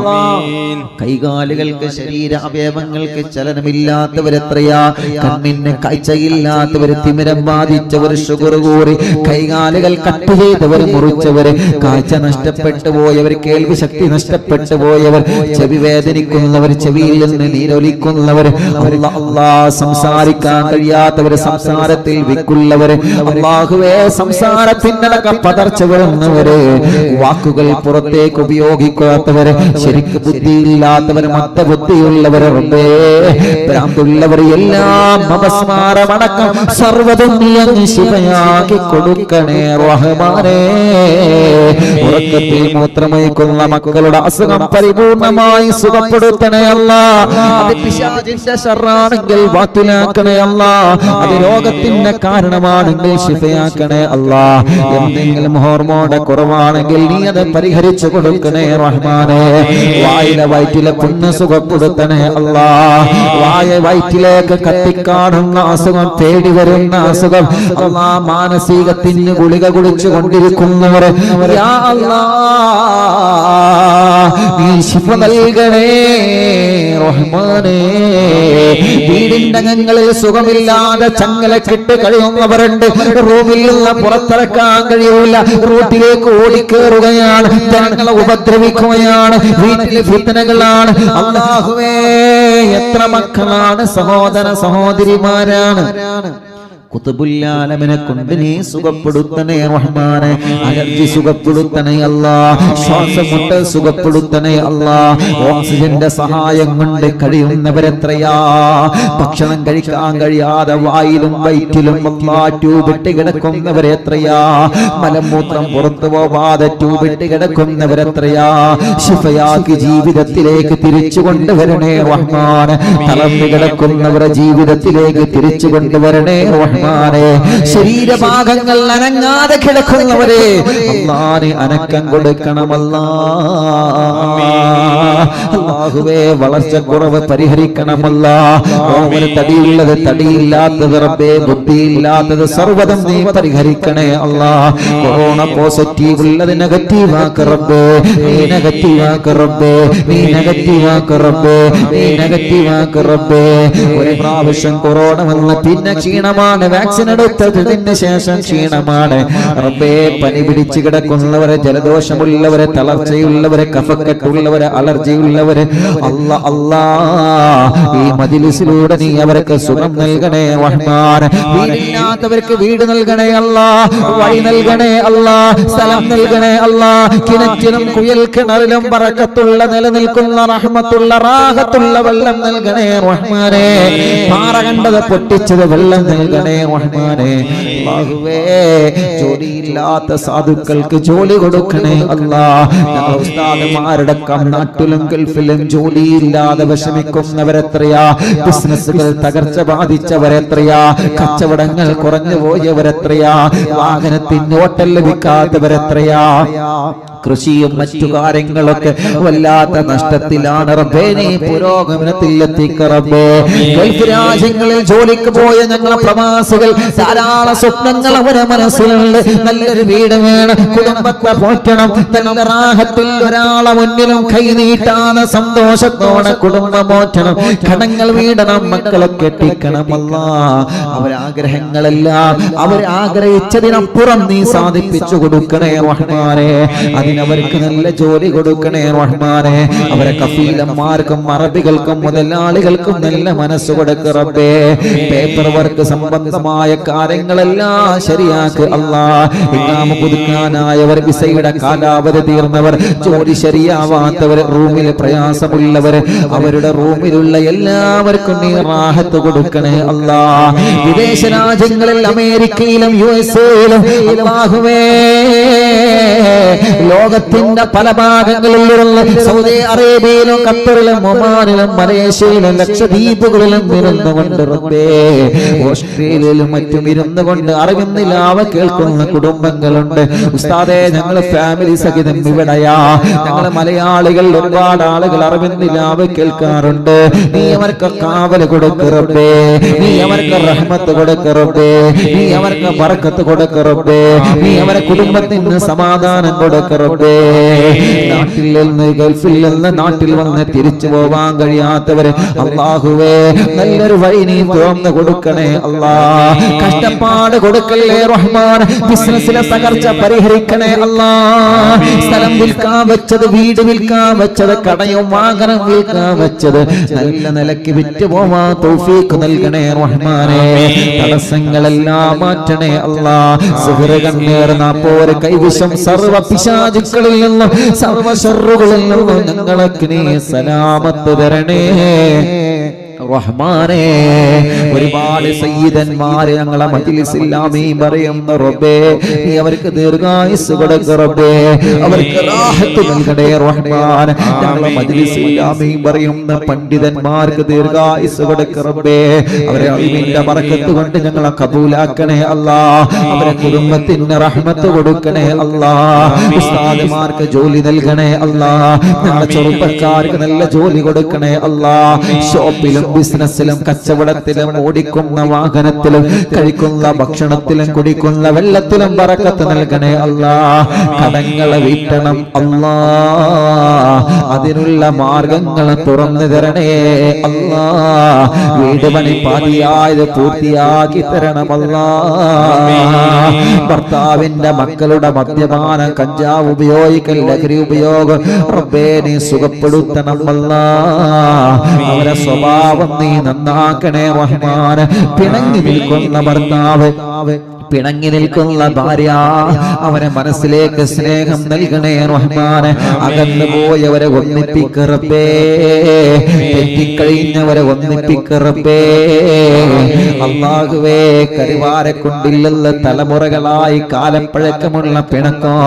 കൈകാലുകൾക്ക്, ശരീര അവയവങ്ങൾക്ക് ചലനമില്ലാത്തവരെത്രയാ, കണ്ണിന് കാഴ്ചയില്ലാത്തവർ, തിമിരം ബാധിച്ചവർ, ഷുഗർ കൂറി, കൈകാലുകൾ കട്ട് ചെയ്തവർ, മുറിച്ചവർ, കാഴ്ച നഷ്ടപ്പെട്ടു പോയവർ, കേൾവി ശക്തി നഷ്ടപ്പെട്ടു പോയവർ, ചെവി വേദനിക്കുന്നവർ, ചെവിയിൽ നിന്ന് നീരൊലിക്കുന്നവർ, അല്ലാഹ് സംസാരിക്കാൻ കഴിയാത്തവർ, സംസാരത്തിൽ വിക്കുള്ളവർ, അല്ലാഹുവേ സംസാരത്തിനടക്കം പതർച്ച വരുന്നവര്, വാക്കുകൾ പുറത്തേക്ക് ഉപയോഗിക്കാത്തവർ, ശരിക്ക് ബുദ്ധിയില്ലാത്തവർ, മത്തബുദ്ധിയുള്ളവർ, ഭ്രാന്തുള്ളവർ, എല്ലാം അപസ്മാരമടക്കം സർവ്വതും നീ അങ്ങ് ശിഫയാക്കി കൊടുക്കണേ റഹ്മാനേ. ഉറക്കത്തിൽ മൂത്രമൊഴിക്കുന്ന മക്കളുടെ അസുഖം പരിപൂർണമായി സുഖപ്പെടുത്തണേ അല്ലാഹ്. അത് പിശാചിന്റെ ശർറാണെങ്കിൽ ബാത്തിലാക്കണേ അല്ലാഹ്. അത് രോഗത്തിന്റെ കാരണമാണെങ്കിൽ ശിഫയാക്കണേ അല്ലാഹ്. എന്തെങ്കിലും ഹോർമോണിന്റെ കുറവാണെങ്കിൽ നീ അത് പരിഹരിച്ചു കൊടുക്കണേ റഹ്മാനേ. വായിലെ വയറ്റിലെ പുണ്ണ് സുഖപ്പെടുത്തണേ അല്ലാഹ്. വായ വയറ്റിലേക്ക് കത്തിക്കാണുന്ന അസുഖം, തേടി വരുന്ന അസുഖം, അല്ലാഹ് മാനസികത്തിന് ഗുളിക കുടിച്ചു കൊണ്ടിരിക്കുന്നവർ, യാ അല്ലാഹ് നീ ശിഫ നൽകണേ റഹ്മാനേ. വീടിന്റെ അകങ്ങളിൽ സുഖമില്ലാതെ ചങ്ങലക്കിട്ട് കഴിയുന്നവരുണ്ട്, റൂമിൽ നിന്ന് പുറത്തിറക്കാൻ കഴിയൂല, റൂട്ടിലേക്ക് ഓടിക്കേറുകയാണ്, ജനങ്ങളെ ഉപദ്രവിക്കുകയാണ്, വീട്ടിലെ ഫിത്നകളാണ്. അല്ലാഹുവേ എത്ര മക്കളാണ്, സഹോദര സഹോദരിമാരാണ്. കുതുബുല്ലാലമിനെ കൊണ്ട് നീ സുഖപ്പെടുത്തണേ റഹ്മാനെ. അലർജി സുഖപ്പെടുത്തണേ അല്ലാഹ്. ശ്വാസമുട്ടൽ സുഖപ്പെടുത്തണേ അല്ലാഹ്. ഓക്സിജന്റെ സഹായം കൊണ്ട് കഴിയുന്നവരെത്രയാ. ഭക്ഷണം കഴിക്കാൻ കഴിയാതെ വായിലും വയറ്റിലും ട്യൂബിട്ട് കിടക്കുന്നവരെത്രയാ. മലമൂത്രം പുറത്തു പോവാതെ ട്യൂബിട്ട് കിടക്കുന്നവരെത്രയാ. ശിഫയാക്കി ജീവിതത്തിലേക്ക് തിരിച്ചു കൊണ്ടുവരണേ റഹ്മാൻ. തളർന്നു കിടക്കുന്നവരെ ജീവിതത്തിലേക്ക് തിരിച്ചു കൊണ്ടുവരണേ റഹ്മാൻ. ശരീരഭാഗങ്ങൾ അനങ്ങാതെ കിടക്കുന്നവരെ അല്ലാഹുവേ അനക്കം കൊടുക്കണമല്ലാ. അല്ലാഹുവേ വളർച്ചക്കുറവ് പരിഹരിക്കണമല്ലാ. ഓമന് തടിയുള്ളത് തടിയില്ലാത്തത് റബ്ബേ, ബുദ്ധിയില്ലാത്തത് സർവ്വതും നീ പരിഹരിക്കണേ അല്ലാ. കൊറോണ പോസിറ്റീവ് ഉള്ളത് നെഗറ്റീവാക്ക് റബ്ബേ, നീ നെഗറ്റീവാക്ക് റബ്ബേ, നീ നെഗറ്റീവാക്ക് റബ്ബേ, നീ നെഗറ്റീവാക്ക് റബ്ബേ. ഒരു പ്രാവശ്യം കൊറോണ വന്ന് പിന്നെ ക്ഷീണമാണ്, വാക്സിൻ എടുത്തതിന് ശേഷം ക്ഷീണമാണ് റബ്ബേ. പനി പിടിച്ചു കിടക്കുന്നവരെ, ജലദോഷമുള്ളവരെ, തളർച്ചയുള്ളവരെ, കഫക്കെട്ടുള്ളവരെ, അലർജിയുള്ളവരെ അല്ലാ അല്ലാ ഈ മജ്‌ലിസിലൂടെ നീ അവർക്ക് സുഖം നൽകണേ റഹ്മാൻ. വീടില്ലാത്തവർക്ക് വീട് നൽകണേ അല്ലാ, വഴി നൽകണേ അല്ലാ, സ്ഥലം നൽകണേ അല്ലാ. കിണറ്റിലും കുയൽ കിണറിലും ബറക്കത്തുള്ള നിലനിൽക്കുന്ന റഹ്മത്തുള്ള റാഹത്തുള്ള വെള്ളം നൽകണേ റഹ്മാനേ. പാറ കണ്ടത് പൊട്ടിച്ചത് വെള്ളം നൽകണേ റഹ്മാനേ. അല്ലാഹുവേ ജോലിയില്ലാത്ത സാധുക്കൾക്ക് ജോലി കൊടുക്കണേ അല്ലാ. ഞങ്ങൾ ഉസ്താദുമാരുടെ നാട്ടിലും ഗൾഫിലും ജോലിയില്ലാതെ വിഷമിക്കുന്നവരെത്രയാ, ബിസിനസ്സുകൾ തകർച്ച ബാധിച്ചവരെത്രയാ, കച്ചവടങ്ങൾ കുറഞ്ഞു പോയവരെത്രയാ, വാഹനത്തിന് ഓട്ടം ലഭിക്കാത്തവരെത്രയാ, കൃഷിയും മറ്റു കാര്യങ്ങളൊക്കെ വല്ലാത്ത നഷ്ടത്തിലാണ് റബ്ബേ. നീ പുരോഗമനത്തിൽ എത്തിക്ക റബ്ബേ. ഗൾഫ് രാജ്യങ്ങളിൽ ജോലിക്ക് പോയ ഞങ്ങളെ പ്രവാസികൾ ധാരാളം സ്വപ്നങ്ങൾ അവരെ മനസ്സിലുണ്ട്. നല്ലൊരു വീട് വേണം, കുടുംബത്തെ പോറ്റണം, നല്ല റാഹത്തിൽ ഒരാളെ മുന്നിലും കൈനീട്ടാതെ സന്തോഷത്തോടെ കുടുംബം പോറ്റണം, കടങ്ങൾ വീടണം, മക്കളെ കെട്ടിക്കണം അല്ലാ. അവരാഗ്രഹങ്ങളെല്ലാം അവർ ആഗ്രഹിച്ചതിനപ്പുറം നീ സാധിപ്പിച്ചു കൊടുക്കണേ റഹ്മാനേ. അവർക്ക് നല്ല ജോലി കൊടുക്കണേ റഹ്മാനേ. അവരെ കഫീലന്മാർക്കും അറബികൾക്കും മുതലാളികൾക്കും നല്ല മനസ്സ് കൊടുക്ക് റബ്ബേ. പേപ്പർ വർക്ക് സംബന്ധമായ കാര്യങ്ങളെല്ലാം ശരിയാക്ക് അല്ലാ. ഇമാം പുതുക്കാനായവർ, വിസയുടെ കാലാവധി തീർന്നവർ, ജോലി ശരിയാവാത്തവർ, റൂമിൽ പ്രയാസമുള്ളവർ, അവരുടെ റൂമിലുള്ള എല്ലാവർക്കും നീ റാഹത്ത് കൊടുക്കണേ അല്ലാ. വിദേശ രാജ്യങ്ങളിൽ അമേരിക്കയിലും USA-യിലും അല്ലാഹുവേ ലോകത്തിന്റെ പല ഭാഗങ്ങളിലുള്ള സൗദി അറേബ്യയിലും ഖത്തറിലും ഒമാനിലും മലേഷ്യയിലും ലക്ഷദ്വീപുകളിലും ഇരുന്നുകൊണ്ട് റബ്ബേ, ഓസ്ട്രേലിയയിലും മറ്റും ഇരുന്നുകൊണ്ട് അറിവിന്നിലാവ കേൾക്കുന്ന കുടുംബങ്ങളുണ്ട് ഉസ്താദേ. ഞങ്ങൾ ഫാമിലി സഹിതം ഇവിടെയാ. ഞങ്ങൾ മലയാളികൾ ഒരുപാട് ആളുകൾ അറിവിന്നിലാവ കേൾക്കാറുണ്ട്. നീ അവർക്ക് കാവല് കൊടുക്ക് റബ്ബേ, നീ അവർക്ക് റഹ്മത്ത് കൊടുക്ക് റബ്ബേ, നീ അവർക്ക് ബർക്കത്ത് കൊടുക്ക് റബ്ബേ, നീ അവരെ കുടുംബത്തിന് സമാധാനം കൊടുക്ക് റബ്ബേ. നാട്ടിൽ നിന്ന് ഗൾഫിൽ നിന്ന് നാട്ടിൽ വന്ന് തിരിച്ചു പോവാൻ കഴിയാത്തവരെ അല്ലാഹുവേ നല്ലൊരു വഴി നീ തുറന്നു കൊടുക്കണേ അല്ലാ. കഷ്ടപ്പാട് കൊടുക്കല്ലേ റഹ്മാൻ. ബിസിനസ്സിലെ തകർച്ച പരിഹരിക്കണേ അല്ലാ. സ്ഥലം വിൽക്കാൻ വെച്ചത്, വീട് വിൽക്കാൻ വെച്ചത്, കടയും വാഹനം വിൽക്കാൻ വെച്ചത് നല്ല നിലയ്ക്ക് വിറ്റ് പോവാൻ തൗഫീഖ് നൽകണേ റഹ്മാനേ. തടസ്സങ്ങളെല്ലാം മാറ്റണേ അല്ലാ. സിഹ്റ് കണ്ണേർ നാപ്പോര് കൈവിഷം സർവ പിശാചുക്കളിൽ നിന്നും സർവ ശർറുകളിൽ നിന്നും ഞങ്ങൾക്ക് നീ സലാമത്ത് തരണേ റഹ്മാനേ. ഒരുപാട് സയ്യിദന്മാരെ ഞങ്ങളെ മജ്‌ലിസിൽ ആമീൻ പറയുന്ന റബ്ബേ, നീ അവർക്ക് ദീർഘായുസ്സ് കൊടുക്ക് റബ്ബേ, അവർക്ക് റാഹത്ത് നൽകണേ റഹ്മാൻ. ഞങ്ങളെ മജ്‌ലിസിൽ ആമീൻ പറയുന്ന പണ്ഡിതന്മാർക്ക് ദീർഘായുസ്സ് കൊടുക്ക് റബ്ബേ, അവരെ ഇൽമിന്റെ ബറക്കത്ത് കൊണ്ട് ഞങ്ങളെ കബൂലാക്കണേ അല്ലാ. അവരെ കുടുംബത്തിന് റഹ്മത്ത് കൊടുക്കണേ അല്ലാ. ഉസ്താദുമാർക്ക് ജോലി നൽകണേ അല്ലാ. ഞങ്ങളെ ചെറുപ്പക്കാർക്ക് നല്ല ജോലി കൊടുക്കണേ അല്ലാ. ഷോപ്പിലും ബിസിനസ്സിലും കച്ചവടത്തിലും ഓടിക്കുന്ന വാഹനത്തിലും കഴിക്കുന്ന ഭക്ഷണത്തിലും കുടിക്കുന്ന വെള്ളത്തിലും ബറക്കത്ത് നൽകണേ അല്ലാ. കടങ്ങളെ വീട്ടണം അല്ലാ. അതിനുള്ള മാർഗങ്ങൾ തുറന്നു തരണേ അല്ലാ. വീട് പണി പാതിയായത് പൂർത്തിയാക്കി തരണം അല്ലാ. ഭർത്താവിന്റെ മക്കളുടെ മദ്യപാനം, കഞ്ചാവ് ഉപയോഗിക്കൽ, ലഹരി ഉപയോഗം റബ്ബേ നീ സുഖപ്പെടുത്തണം അല്ലാ. അവരെ സ്വഭാവം നീ നന്നാക്കണേ റഹ്മാൻ. പിണങ്ങി നിൽക്കുന്ന ഭർത്താവ്, പിണങ്ങി നിൽക്കുന്ന ഭാര്യ, അവരെ മനസ്സിലേക്ക് സ്നേഹം നൽകണേ റഹ്മാൻ. അകന്നു പോയവരെ ഒന്നിപ്പിക്ക് റബ്ബേ, തെറ്റിക്കഴിഞ്ഞവരെ ഒന്നിപ്പിക്ക് റബ്ബേ. അല്ലാഹുവേ കരിവാരെ കൊണ്ടില്ല തലമുറകളായി കാലം പഴക്കമുള്ള പിണക്കോ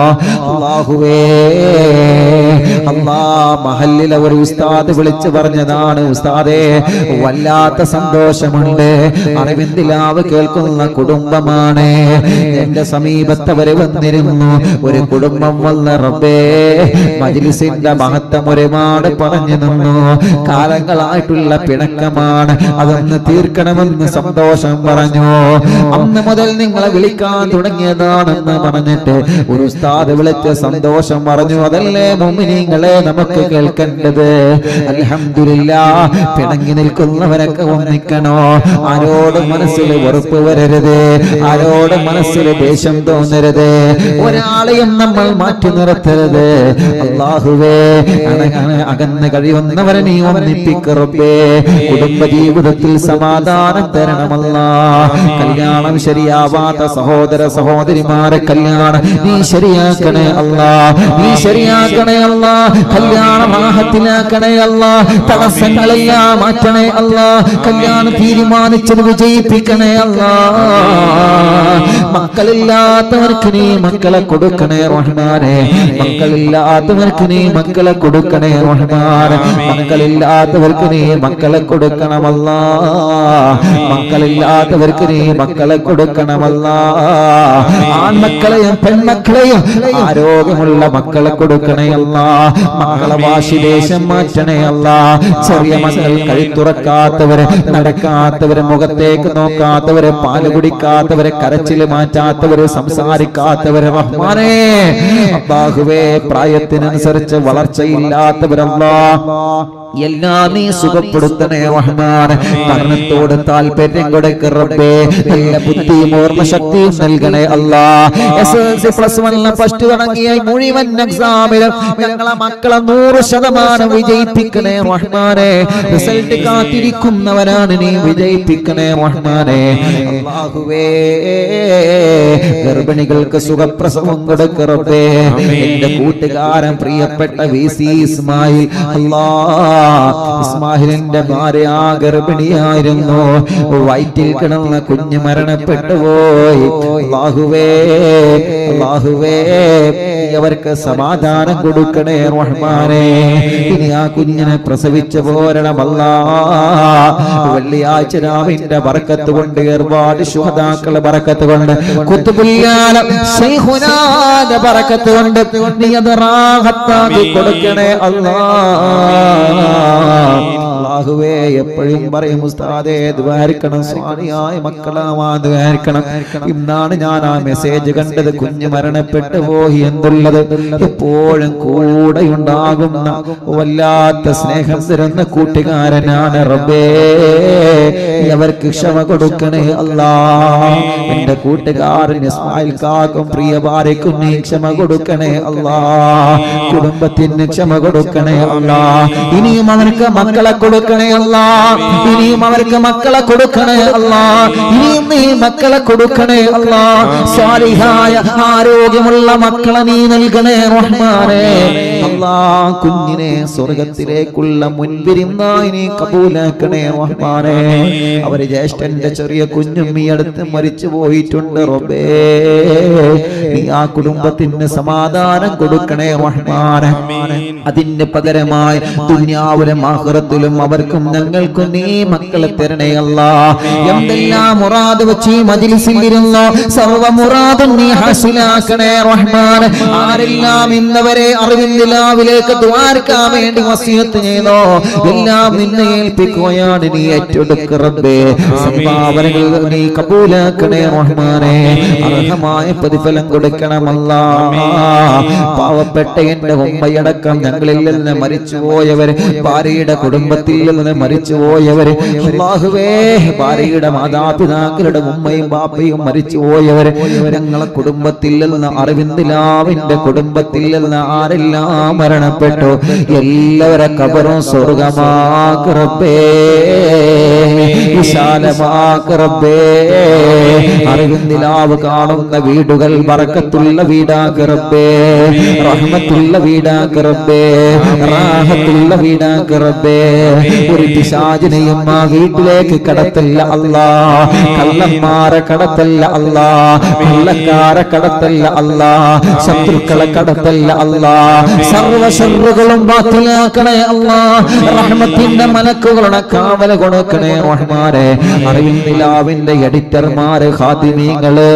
അല്ലാഹുവേ. അല്ലാ മഹല്ലിലെ ഒരു ഉസ്താദ് വിളിച്ചു പറഞ്ഞതാണ്, ഉസ്താദേ വല്ലാത്ത സന്തോഷമുണ്ട്, അറിവിന്ദിലാവ് കേൾക്കുന്ന കുടുംബമാണ്. എന്റെ സമീപത്തവര് വന്നിരുന്നു, ഒരു കുടുംബം വന്ന റബ്ബേ മജ്‌ലിസിന്റെ മഹത്വം ഒരുപാട് പറഞ്ഞു നിന്നു. കാലങ്ങളായിട്ടുള്ള പിണക്കമാണ്, അതൊന്ന് തീർക്കണമെന്ന് സന്തോഷം പറഞ്ഞു. അന്ന് മുതൽ നിങ്ങളെ വിളിക്കാൻ തുടങ്ങിയതാണെന്ന് പറഞ്ഞിട്ട് ഒരു ഉസ്താദ് വിളിച്ച സന്തോഷം പറഞ്ഞു. അതല്ലേ മുഅ്മിനീങ്ങളെ നമുക്ക് കേൾക്കേണ്ടത്. അൽഹംദുലില്ലാഹ്. പിണങ്ങി നിൽക്കുന്നവരൊക്കെ ഒന്നിക്കണോ. ആരോടും മനസ്സിൽ വെറുപ്പ് വരരുത്, ആരോടും മനസ്സിൽ ദേഷ്യം തോന്നരുത്, ഒരാളെയും നമ്മൾ മാറ്റി നിർത്തരുത്. അല്ലാഹുവേ, അകന്ന് കഴിയുന്നവരെ നീ ഒന്നിപ്പിക്ക് റബ്ബേ. കുടുംബജീവിതത്തിൽ സമാധാനം തരണമല്ലാ. കല്യാണം ശരിയാവാത്ത സഹോദര സഹോദരിമാരെ കല്യാണം നീ ശരിയാക്കണേ അല്ലാ, നീ ശരിയാക്കണേ അല്ലാ. കല്യാണം ആഹത്തിലാക്കണേ അല്ലാ. തടസ്സങ്ങളെല്ലാം മാറ്റണേ അല്ലാ. കല്യാണം തീരുമാനിച്ചത് വിജയിപ്പിക്കണേ അല്ലാ. മക്കളില്ലാത്തവർക്ക് നീ മക്കളെ കൊടുക്കണേ റഹ്മാനേ. മക്കളില്ലാത്തവർക്ക് നീ മക്കളെ കൊടുക്കണേ റഹ്മാനേ. മക്കളില്ലാത്തവർക്ക് നീ മക്കളെ കൊടുക്കണമല്ലാ. മക്കളില്ലാത്തവർക്ക് നീ മക്കളെ കൊടുക്കണമല്ലാ. ആൺമക്കളെയും പെൺമക്കളെയും ആരോഗ്യമുള്ള മക്കളെ കൊടുക്കണേ അല്ലാ. മക്കളെ വാശിദേശം മാറ്റണേ അല്ലാ. ചെറിയ മക്കൾ കഴുത്തുറക്കാത്തവര്, നടക്കാത്തവര്, മുഖത്തേക്ക് നോക്കാത്തവര്, പാല് കുടിക്കാത്തവര്, കരച്ചില് മാറ്റാത്തവര്, സംസാരിക്കാത്തവര് റഹ്മാനേ. അല്ലാഹുവേ, പ്രായത്തിനനുസരിച്ച് വളർച്ചയില്ലാത്തവരല്ലാ എല്ലാം നീ സുഖപ്പെടുത്തണേ റഹ്മാൻ. മരണത്തോട് താല്പര്യം കൊടുക്ക റബ്ബേ. നല്ല ബുദ്ധിയും ഓർമ്മശക്തിയും നൽകണേ അല്ലാ. SSLC +1 ഫസ്റ്റ് തുടങ്ങിയ മുഴുവൻ എക്സാമിലും ഞങ്ങളെ മക്കളെ 100% വിജയിപ്പിക്കണേ റഹ്മാനെ. റിസൾട്ട് കാത്തിരിക്കുന്നവരാണ്, നീ വിജയിപ്പിക്കണേ റഹ്മാനെ. അല്ലാഹുവേ, ഗർഭിണികൾക്ക് സുഖപ്രസവം കൊടുക്ക റബ്ബേ. എന്റെ കൂട്ടുകാരൻ പ്രിയപ്പെട്ട VC ഇസ്മായിൽ, അല്ലാ ഇസ്മാഹിലിന്റെ ഭാര്യ ഗർഭിണിയായിരുന്നു. വയറ്റിൽ കിടന്ന കുഞ്ഞ് മരണപ്പെട്ടു പോയി. അല്ലാഹുവേ, അല്ലാഹുവേ, അവർക്ക് സമാധാനം കൊടുക്കണേ റഹ്മാനേ. ഇനി ആ കുഞ്ഞിനെ പ്രസവിച്ചു പോരണമല്ലാ. വെള്ളിയാഴ്ച രാവിന്റെ ബർക്കത്ത് കൊണ്ട്, ഒരുപാട് ശുഹദാക്കളുടെ ബർക്കത്ത് കൊണ്ട്, ഖുത്ബുൽ ശൈഖുനാന്റെ ബർക്കത്ത് കൊണ്ട് നീ അത് റാഹത്താക്കി കൊടുക്കണേ അല്ലാ. അല്ലാഹുവേ, എപ്പോഴും പറയും ഉസ്താദേ ദ്വാരിക്കണം, സ്വാലിയായ മക്കളാവാൻ ദ്വാരിക്കണം. ഇന്നാണ് ഞാൻ ആ മെസ്സേജ് കണ്ടത്. കുഞ്ഞ് മരണപ്പെട്ടു പോയി എന്നുള്ളത് എപ്പോഴും കൂടെ ഉണ്ടാകുന്ന വല്ലാത്ത സ്നേഹം തരുന്ന കൂട്ടുകാരനാണ് റബ്ബേ. അവർക്ക് ക്ഷമ കൊടുക്കണേ അല്ലാ. എന്റെ കൂട്ടുകാരൻ ഇസ്മായിൽ കാക്കും പ്രിയ ഭാര്യക്കും നീ ക്ഷമ കൊടുക്കണേ അല്ലാ. കുടുംബത്തിന് ക്ഷമ കൊടുക്കണേ അല്ലാ. ഇനിയും അവർക്ക് മക്കളെ കൊടുക്കണേ അല്ലാ. ഇനിയും അവർക്ക് മക്കളെ കൊടുക്കണേ അല്ലാ. ഇനിയും നീ മക്കളെ കൊടുക്കണേ അല്ലാ. സ്വാലിഹായ ആരോഗ്യമുള്ള മക്കളെ നീ നൽകണേ റഹ്മാനേ. അല്ലാ, കുഞ്ഞിനെ സ്വർഗത്തിലേക്കുള്ള മുൻപിരുന്നായി നീ കബൂലാക്കണേ റഹ്മാനേ. അവര് ജ്യേഷ്ഠന്റെ ചെറിയ കുഞ്ഞും ഈ അടുത്ത് മരിച്ചു പോയിട്ടുണ്ട് റബ്ബേ. നീ ആ കുടുംബത്തിന് സമാധാനം കൊടുക്കണേ റഹ്മാനേ. അതിന് പകരമായി ദുനിയാവിലും ആഖിറത്തിലും അവർക്കും ഞങ്ങൾക്കും നീ മക്കളെ തരണേ അല്ലാ. എന്തെല്ലാം മുറാദ് വെച്ച് മജ്ലിസിൽ ഇരുന്നോ സർവ്വ മുറാദും നീ ഹാസിലാക്കണേ റഹ്മാൻ. ആരെല്ലാം ഇന്നവരെ അറിവിന്ദിലാവിലേക്ക് ദ്വാരക്കാൻ വേണ്ടി വസിയത്ത് ചെയ്തോ എല്ലാം നിന്നെ ഏൽപ്പിക്കുകയാണ്. നീ ഏറ്റെടുക്ക റബ്ബേ. സംഭാവനകൾ നീ കബൂലാക്കണേ റഹ്മാനേ. അർഹമായ പ്രതിഫലം കൊടുക്കണമല്ലാ. പാവപ്പെട്ട എന്റെ ഉമ്മയടക്കം ഞങ്ങളിൽ നിന്ന് മരിച്ചുപോയവര്, ഭാര്യയുടെ കുടുംബത്തിൽ നിന്ന് മരിച്ചുപോയവര്, അല്ലാഹുവേ, ഭാര്യയുടെ മാതാപിതാക്കളുടെ ഉമ്മയും ബാപ്പയും മരിച്ചുപോയവര്, ഞങ്ങളെ കുടുംബത്തിൽ നിന്ന് അറിവിന്ദിലാവിന്റെ കുടുംബത്തിൽ നിന്ന് ആരെല്ലാം മരണപ്പെട്ടു എല്ലാവരെ ഖബറും സ്വർഗമാക്ക് റബ്ബേ, വിശാലമാക്ക് റബ്ബേ. അറിവിന്ദിലാവ് കാണുന്ന വീടുകൾ ബറക്കത്തുള്ള വീടാക്ക് റബ്ബേ, റഹ്മത്തുള്ള വീടാക്ക് റബ്ബേ, റാഹത്തുള്ള വീടാക്ക് റബ്ബേ. ഒരു പിശാചിനെയും ആ വീട്ടിലേക്ക് കടത്തല്ല അല്ലാ. കള്ളന്മാരെ കടത്തല്ല അല്ലാ. കള്ളക്കാരെ കടത്തല്ല അല്ലാ. ശത്രുക്കളെ കടത്തല്ല അല്ലാ. സർവ്വ ശർറുകളും ബാത്തിലാക്കണേ അല്ലാ. റഹ്മത്തിന്റെ മലക്കുകളുടെ കാവല കൊടുക്കണേ റഹ്മാൻ. ഉമ്മമാരെ, അറിവിൻ നിലാവിന്റെ എഡിറ്റർമാര്, ഖാദിമീങ്ങള്,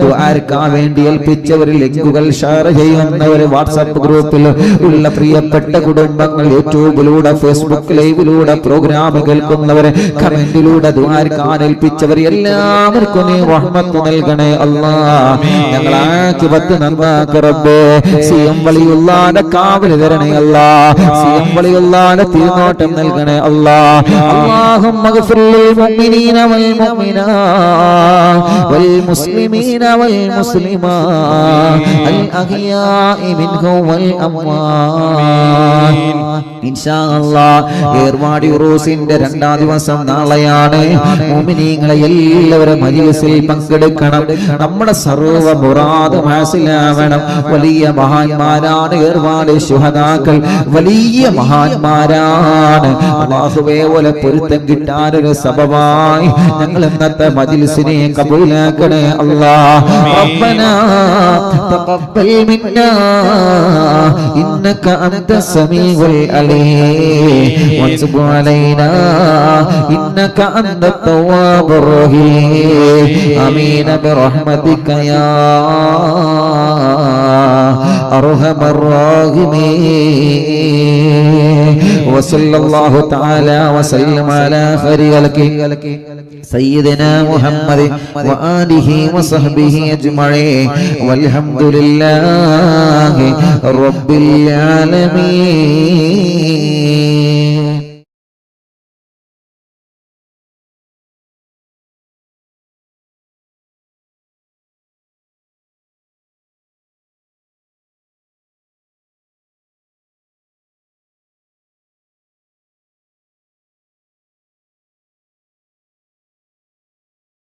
ദുആർക്കാൻ വേണ്ടി ഏൽപ്പിച്ചവർ, ലിങ്കുകൾ ഷെയർ ചെയ്യുന്നവർ, വാട്സാപ്പ് ഗ്രൂപ്പിൽ ഉള്ള പ്രിയപ്പെട്ട കുടുംബങ്ങൾ, യൂട്യൂബിലൂടെ ഫേസ്ബുക്ക് ലൈവിലൂടെ പ്രോഗ്രാം കേൾക്കുന്നവര്, കമന്റിലൂടെ ദുആർക്കാൻ ഏൽപ്പിച്ചവർ, എല്ലാവർക്കും നീ റഹ്മത്ത് നൽകണേ അല്ലാഹ്. ഞങ്ങളെ ആഖിബത്ത് നന്നാക്ക് റബ്ബേ. സിയം വലിയുള്ളാന്റെ കാവൽ തരണേ അല്ലാഹ്. സിയം വലിയുള്ളാന്റെ തിരുനോട്ടം നൽകണേ അല്ലാഹ്. അല്ലാഹുമ്മ ഗ്ഫിർ ലിൽ മുഅ്മിനീന വൽ മുഅ്മിനാത്ത് വൽ മുസ്ലിമീന വൽ മുസ്ലിമാത്ത് അൽ അഹ്യാഇ മിൻഹും വൽ അംവാത്ത്. ഇൻഷാ അല്ലാഹ് ഏർവാടി ഉറൂസിന്റെ 2ാം ദിവസം നാളെയാണ്. മുഅ്മിനീങ്ങളെ എല്ലാവരും മജ്‌ലിസിൽ പങ്കെടുക്കണം. നമ്മുടെ സർവ്വ മുറാദും ഹാസിലാവണം. വലിയ മഹാന്മാരാണ് ഏർവാടി ശുഹദാക്കൾ, വലിയ മഹാന്മാരാണ്. അല്ലാഹുവേ പോലെ പൊരുത്തം കിട്ടാനൊരു സബബായി ഞങ്ങൾ ഇന്നത്തെ മജ്‌ലിസിനെ കബൂലാക്കണേ അല്ലാഹ്. റബ്ബനാ തഖബ്ബൽ മിന്നാ ഇന്നക അൻത സമീഉൽ അലീം വതുബ് അലൈനാ ഇന്നക അൻത തവ്വാബുർ റഹീം. ആമീൻ ബിറഹ്മതിക യാ അർഹമർ റഹീമീൻ. വസല്ലല്ലാഹു തആല വസല്ലമ അലാ ഖൈരി ഖൽഖി സയ്യിദനാ മുഹമ്മദ് വആലിഹി വസഹ്ബിഹി അജ്മഈൻ വൽഹംദുലില്ലാഹി റബ്ബിൽ ആലമീൻ.